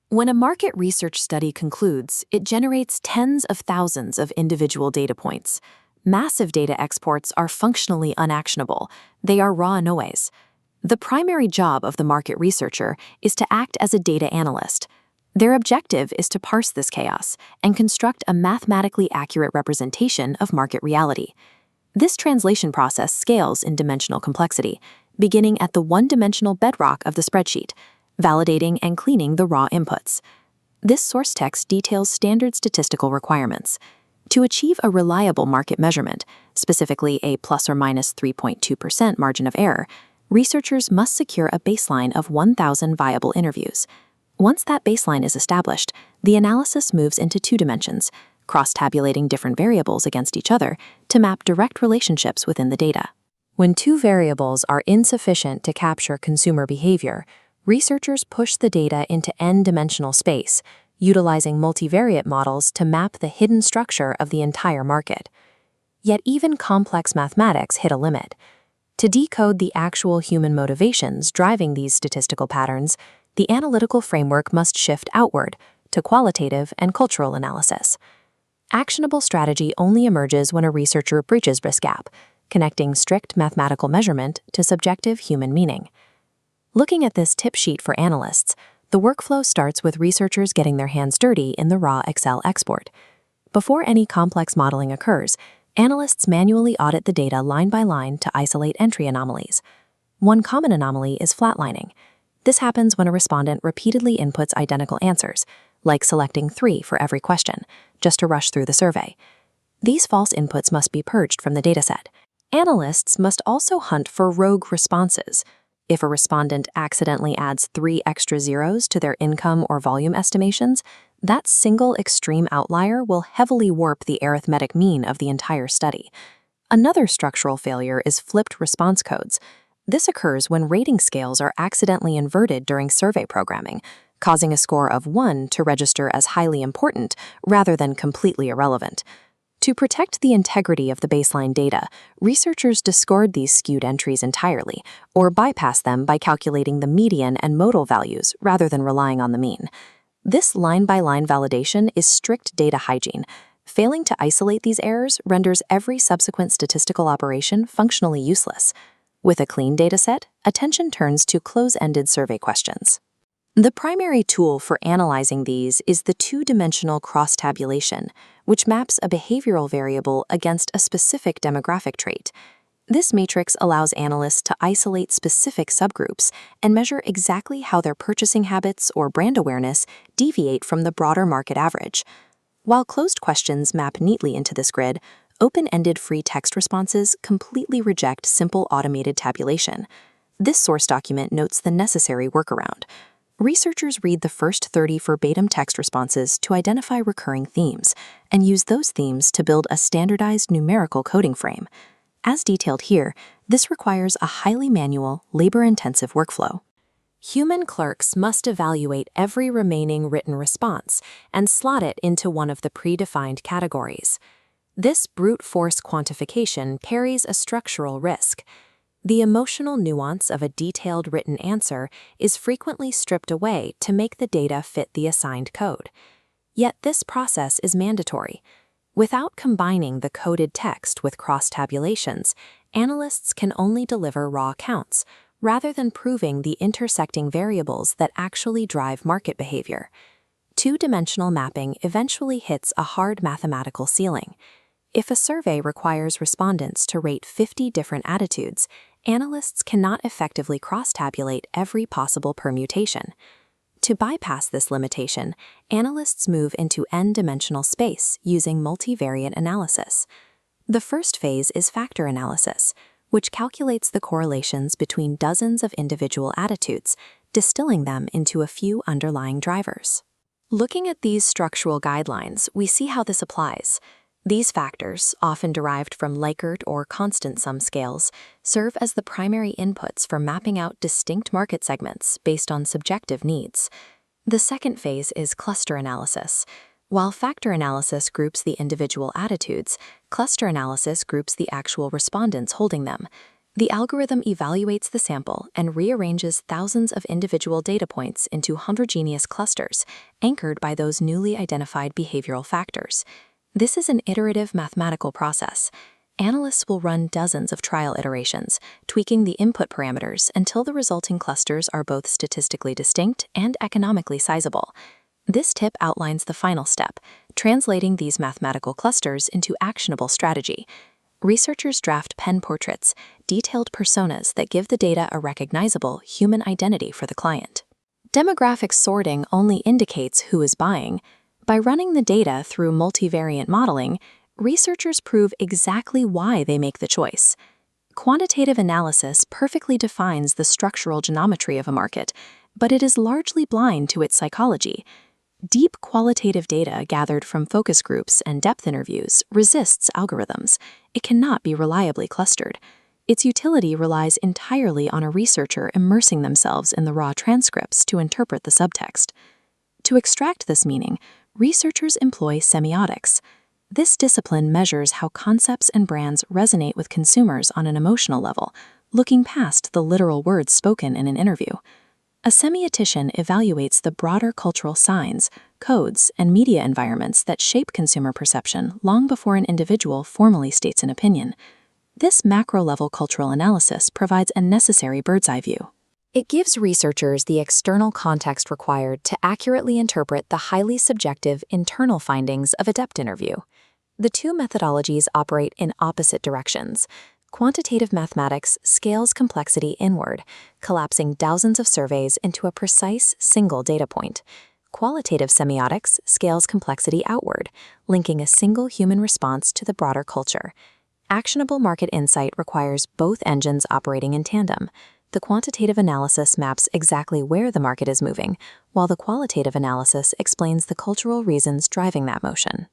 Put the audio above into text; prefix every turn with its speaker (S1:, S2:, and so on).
S1: When a market research study concludes, it generates tens of thousands of individual data points. Massive data exports are functionally unactionable. They are raw noise. The primary job of the market researcher is to act as a data analyst. Their objective is to parse this chaos and construct a mathematically accurate representation of market reality. This translation process scales in dimensional complexity, beginning at the one-dimensional bedrock of the spreadsheet, validating and cleaning the raw inputs. This source text details standard statistical requirements. To achieve a reliable market measurement, specifically a plus or minus 3.2% margin of error, researchers must secure a baseline of 1,000 viable interviews. Once that baseline is established, the analysis moves into two dimensions, cross-tabulating different variables against each other to map direct relationships within the data. When two variables are insufficient to capture consumer behavior, researchers push the data into n-dimensional space, utilizing multivariate models to map the hidden structure of the entire market. Yet even complex mathematics hit a limit. To decode the actual human motivations driving these statistical patterns, the analytical framework must shift outward to qualitative and cultural analysis. Actionable strategy only emerges when a researcher bridges this gap, connecting strict mathematical measurement to subjective human meaning. Looking at this tip sheet for analysts, the workflow starts with researchers getting their hands dirty in the raw Excel export. Before any complex modeling occurs, analysts manually audit the data line by line to isolate entry anomalies. One common anomaly is flatlining. This happens when a respondent repeatedly inputs identical answers, like selecting 3 for every question, just to rush through the survey. These false inputs must be purged from the dataset. Analysts must also hunt for rogue responses. If a respondent accidentally adds 3 extra zeros to their income or volume estimations, that single extreme outlier will heavily warp the arithmetic mean of the entire study. Another structural failure is flipped response codes. This occurs when rating scales are accidentally inverted during survey programming, causing a score of 1 to register as highly important rather than completely irrelevant. To protect the integrity of the baseline data, researchers discard these skewed entries entirely, or bypass them by calculating the median and modal values rather than relying on the mean. This line-by-line validation is strict data hygiene. Failing to isolate these errors renders every subsequent statistical operation functionally useless. With a clean dataset, attention turns to close-ended survey questions. The primary tool for analyzing these is the two-dimensional cross-tabulation, which maps a behavioral variable against a specific demographic trait. This matrix allows analysts to isolate specific subgroups and measure exactly how their purchasing habits or brand awareness deviate from the broader market average. While closed questions map neatly into this grid, open-ended free text responses completely reject simple automated tabulation. This source document notes the necessary workaround. Researchers read the first 30 verbatim text responses to identify recurring themes and use those themes to build a standardized numerical coding frame. As detailed here, this requires a highly manual, labor-intensive workflow. Human clerks must evaluate every remaining written response and slot it into one of the predefined categories. This brute force quantification carries a structural risk. The emotional nuance of a detailed written answer is frequently stripped away to make the data fit the assigned code. Yet this process is mandatory. Without combining the coded text with cross-tabulations, analysts can only deliver raw counts, rather than proving the intersecting variables that actually drive market behavior. Two-dimensional mapping eventually hits a hard mathematical ceiling. If a survey requires respondents to rate 50 different attitudes, analysts cannot effectively cross-tabulate every possible permutation. To bypass this limitation, analysts move into n-dimensional space using multivariate analysis. The first phase is factor analysis, which calculates the correlations between dozens of individual attitudes, distilling them into a few underlying drivers. Looking at these structural guidelines, we see how this applies. These factors, often derived from Likert or constant sum scales, serve as the primary inputs for mapping out distinct market segments based on subjective needs. The second phase is cluster analysis. While factor analysis groups the individual attitudes, cluster analysis groups the actual respondents holding them. The algorithm evaluates the sample and rearranges thousands of individual data points into homogeneous clusters, anchored by those newly identified behavioral factors. This is an iterative mathematical process. Analysts will run dozens of trial iterations, tweaking the input parameters until the resulting clusters are both statistically distinct and economically sizable. This tip outlines the final step, translating these mathematical clusters into actionable strategy. Researchers draft pen portraits, detailed personas that give the data a recognizable human identity for the client. Demographic sorting only indicates who is buying. By running the data through multivariate modeling, researchers prove exactly why they make the choice. Quantitative analysis perfectly defines the structural geometry of a market, but it is largely blind to its psychology. Deep qualitative data gathered from focus groups and depth interviews resists algorithms. It cannot be reliably clustered. Its utility relies entirely on a researcher immersing themselves in the raw transcripts to interpret the subtext. To extract this meaning, researchers employ semiotics. This discipline measures how concepts and brands resonate with consumers on an emotional level, looking past the literal words spoken in an interview. A semiotician evaluates the broader cultural signs, codes, and media environments that shape consumer perception long before an individual formally states an opinion. This macro-level cultural analysis provides a necessary bird's-eye view. It gives researchers the external context required to accurately interpret the highly subjective internal findings of a depth interview. The two methodologies operate in opposite directions. Quantitative mathematics scales complexity inward, collapsing thousands of surveys into a precise single data point. Qualitative semiotics scales complexity outward, linking a single human response to the broader culture. Actionable market insight requires both engines operating in tandem. The quantitative analysis maps exactly where the market is moving, while the qualitative analysis explains the cultural reasons driving that motion.